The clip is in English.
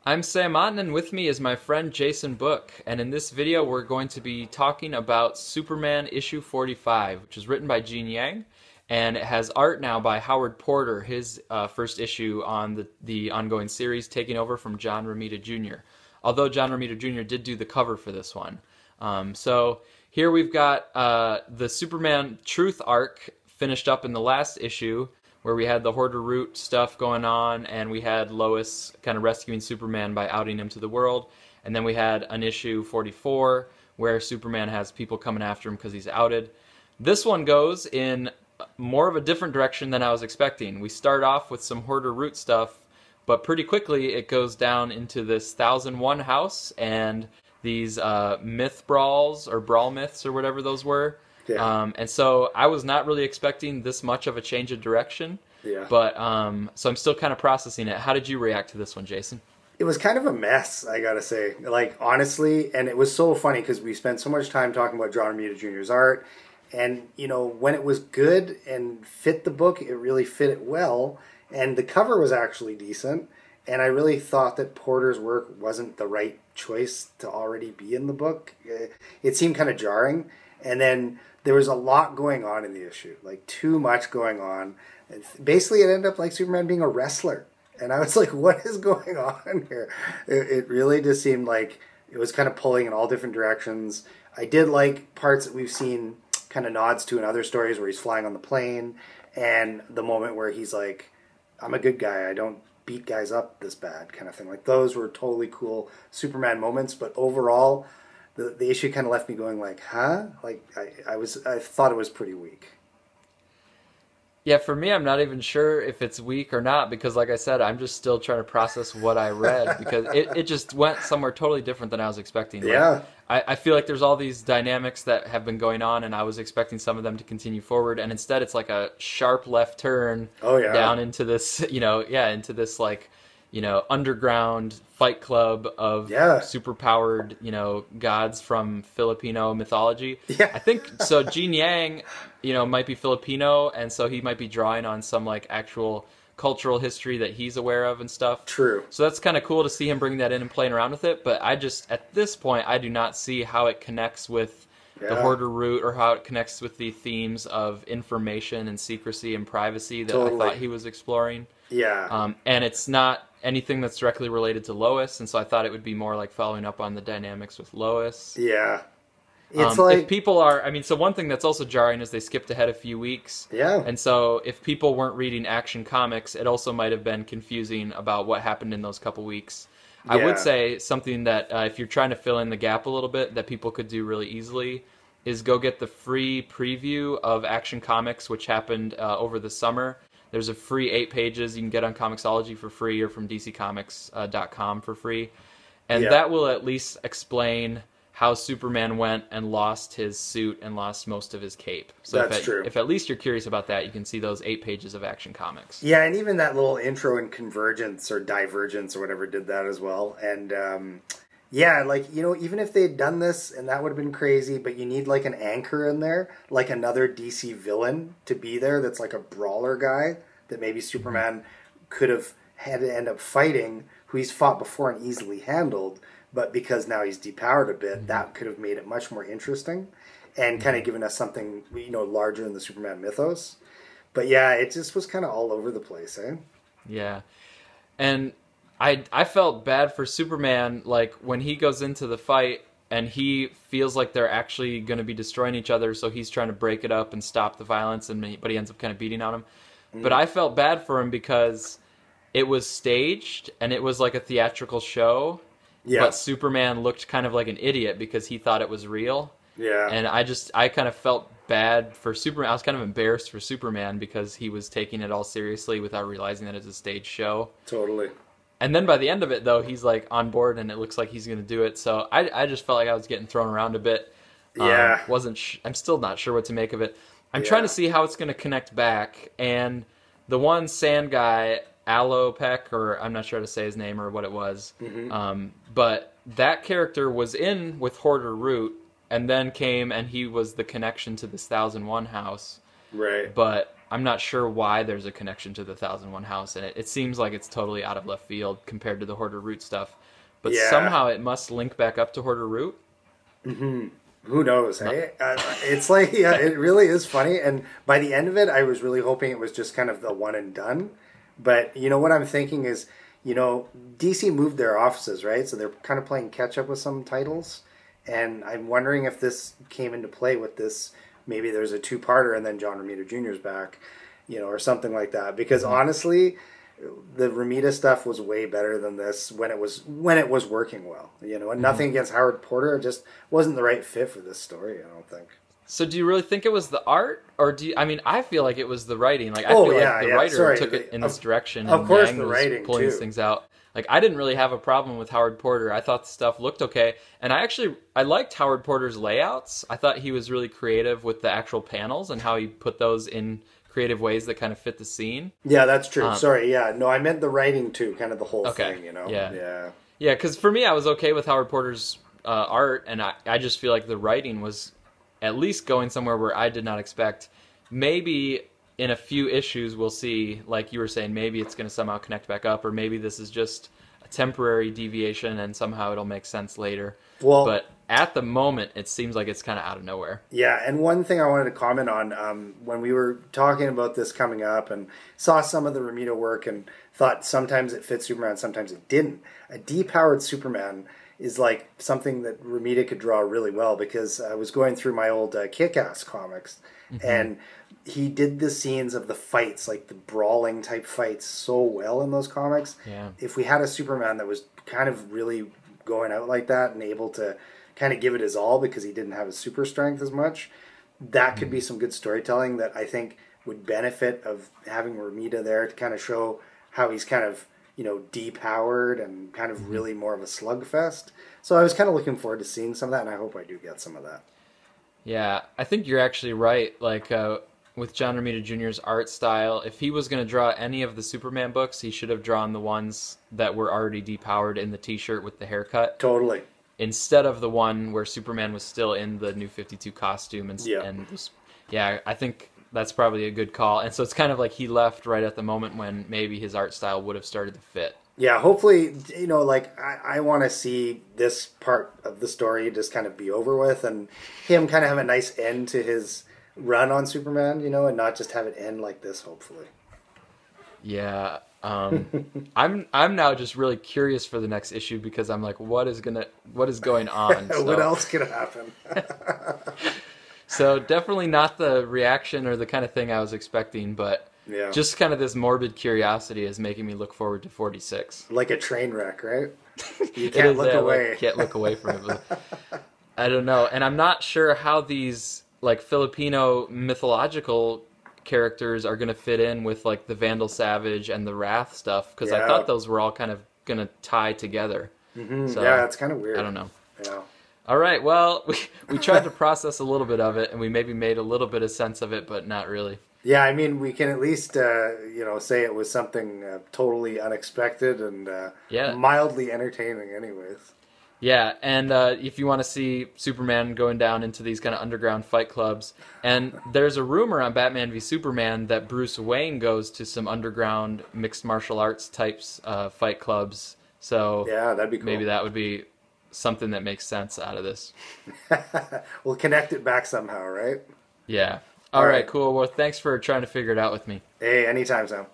I'm Sam Otten, and with me is my friend Jason Book. And in this video, we're going to be talking about Superman issue 45, which is written by Gene Yang, and it has art now by Howard Porter, his first issue on the ongoing series, taking over from John Romita Jr. Although John Romita Jr. did do the cover for this one. So here we've got the Superman Truth arc finished up in the last issue, where we had the Hoarder Root stuff going on, and we had Lois kind of rescuing Superman by outing him to the world. And then we had an issue 44 where Superman has people coming after him because he's outed. This one goes in more of a different direction than I was expecting. We start off with some Hoarder Root stuff, but pretty quickly it goes down into this 1001 house and these myth brawls or brawl myths or whatever those were. Yeah. And so I was not really expecting this much of a change of direction. Yeah. But so I'm still kind of processing it. How did you react to this one, Jason? It was kind of a mess, I gotta say. Like, honestly, and it was so funny because we spent so much time talking about John Romita Jr.'s art. And, when it was good and fit the book, it really fit it well. And the cover was actually decent. And I really thought that Porter's work wasn't the right choice to already be in the book. It seemed kind of jarring. And then there was a lot going on in the issue, like too much going on. And basically, it ended up like Superman being a wrestler. And I was like, what is going on here? It really just seemed like it was kind of pulling in all different directions. I did like parts that we've seen kind of nods to in other stories where he's flying on the plane, and the moment where he's like, I'm a good guy, I don't beat guys up this bad, kind of thing. Like, those were totally cool Superman moments, but overall, the issue kind of left me going like, huh? Like, I thought it was pretty weak. Yeah, for me, I'm not even sure if it's weak or not because, like I said, I'm just still trying to process what I read because it just went somewhere totally different than I was expecting. Like, Yeah. I feel like there's all these dynamics that have been going on, and I was expecting some of them to continue forward, and instead it's like a sharp left turn Oh, yeah. down into this, into this like, underground fight club of Yeah. superpowered, gods from Filipino mythology. Yeah. I think so. Gene Yang, might be Filipino, and so he might be drawing on some like actual cultural history that he's aware of and stuff. True. So that's kind of cool to see him bring that in and playing around with it. But I just, at this point, I do not see how it connects with the Yeah. Hoarder Root or how it connects with the themes of information and secrecy and privacy that I Totally. thought he was exploring. Yeah. And it's not anything that's directly related to Lois, and so I thought it would be more like following up on the dynamics with Lois. Yeah. It's like, If people are, so one thing that's also jarring is they skipped ahead a few weeks. yeah. And so if people weren't reading Action Comics, it also might have been confusing about what happened in those couple weeks. I Yeah. would say something that if you're trying to fill in the gap a little bit that people could do really easily is go get the free preview of Action Comics, which happened over the summer. There's a free 8 pages you can get on Comixology for free or from DCComics.com for free. And Yeah. that will at least explain how Superman went and lost his suit and lost most of his cape. So That's true. If at least you're curious about that, you can see those 8 pages of Action Comics. Yeah, and even that little intro in Convergence or Divergence or whatever did that as well. And yeah, like, even if they'd done this, and that would have been crazy, but you need like an anchor in there, like another DC villain to be there that's like a brawler guy that maybe Superman could have had to end up fighting, who he's fought before and easily handled. But because now he's depowered a bit, that could have made it much more interesting and kind of given us something, larger than the Superman mythos. But yeah, it just was kind of all over the place, eh? Yeah. And I felt bad for Superman, like, when he goes into the fight and he feels like they're actually going to be destroying each other, so he's trying to break it up and stop the violence, but he ends up kind of beating on him. But I felt bad for him because it was staged, and it was like a theatrical show. Yeah. But Superman looked kind of like an idiot because he thought it was real. Yeah. And I kind of felt bad for Superman. I was kind of embarrassed for Superman because he was taking it all seriously without realizing that it's a stage show. Totally. And then by the end of it, though, he's like on board and it looks like he's going to do it. So I just felt like I was getting thrown around a bit. Yeah. I'm still not sure what to make of it. I'm Yeah. trying to see how it's going to connect back. And the one sand guy, Alopec, or I'm not sure how to say his name or what it was. But that character was in with Hoarder Root and then came and he was the connection to this 1001 house. Right. But I'm not sure why there's a connection to the 1001 House in it. It seems like it's totally out of left field compared to the Hoarder Root stuff, but Yeah. somehow it must link back up to Hoarder Root. Who knows? Not, Hey, it's like yeah, it really is funny. And by the end of it, I was really hoping it was just kind of the one and done. But you know what I'm thinking is, DC moved their offices, right? So they're kind of playing catch up with some titles, and I'm wondering if this came into play with this. Maybe there's a two-parter, and then John Romita Jr. is back, or something like that. Because honestly, the Ramita stuff was way better than this when it was working well. And nothing against Howard Porter, it just wasn't the right fit for this story. I don't think. so do you really think it was the art, or do you, I mean, I feel like it was the writing. Like I Oh feel yeah, like the yeah. writer Sorry, took it in this direction, of and course Yang the was writing pulling too. these things out. Like I didn't really have a problem with Howard Porter. I thought the stuff looked okay, and I liked Howard Porter's layouts. I thought he was really creative with the actual panels and how he put those in creative ways that kind of fit the scene. Yeah, that's true. Sorry, yeah, no, I meant the writing too, kind of the whole Okay, thing. yeah. Yeah. Yeah, because for me, I was okay with Howard Porter's art, and I just feel like the writing was at least going somewhere where I did not expect. Maybe in a few issues, we'll see, like you were saying, maybe it's going to somehow connect back up, or maybe this is just a temporary deviation and somehow it'll make sense later. Well, But at the moment, it seems like it's kind of out of nowhere. yeah, and one thing I wanted to comment on when we were talking about this coming up and saw some of the Ramita work and thought sometimes it fit Superman, sometimes it didn't. A depowered Superman is like something that Ramita could draw really well because I was going through my old Kick-Ass comics and he did the scenes of the fights, like the brawling type fights, so well in those comics. Yeah. If we had a Superman that was kind of really going out like that and able to kind of give it his all because he didn't have his super strength as much, that could be some good storytelling that I think would benefit of having Ramita there to kind of show how he's kind of depowered and kind of really more of a slugfest. So I was kind of looking forward to seeing some of that, and I hope I do get some of that. Yeah, I think you're actually right. Like with John Romita Jr.'s art style, if he was going to draw any of the Superman books, he should have drawn the ones that were already depowered in the T-shirt with the haircut, Totally. instead of the one where Superman was still in the New 52 costume. Yeah. Yeah, I think that's probably a good call. And so it's kind of like he left right at the moment when maybe his art style would have started to fit. Yeah, hopefully, like I want to see this part of the story just kind of be over with and him kind of have a nice end to his run on Superman, and not just have it end like this, hopefully. Yeah, I'm now just really curious for the next issue because I'm like, what is going on? What else could happen? So definitely not the reaction or the kind of thing I was expecting, but Yeah. just kind of this morbid curiosity is making me look forward to 46. Like a train wreck, right? You It can't is, look yeah, away. Like, can't look away from it. But I don't know, and I'm not sure how these like Filipino mythological characters are going to fit in with like the Vandal Savage and the Wrath stuff because I Yeah. thought those were all kind of going to tie together. So, Yeah, it's kind of weird. I don't know. Yeah. All right, well, we tried to process a little bit of it, and we maybe made a little bit of sense of it, but not really. Yeah, I mean, we can at least, say it was something totally unexpected and Yeah. mildly entertaining anyways. Yeah, and if you want to see Superman going down into these kind of underground fight clubs, and there's a rumor on Batman v Superman that Bruce Wayne goes to some underground mixed martial arts types fight clubs. So Yeah, that'd be cool. maybe that would be something that makes sense out of this. We'll connect it back somehow, right? Yeah. All All right. right, cool. Well, thanks for trying to figure it out with me. Hey, anytime, Sam.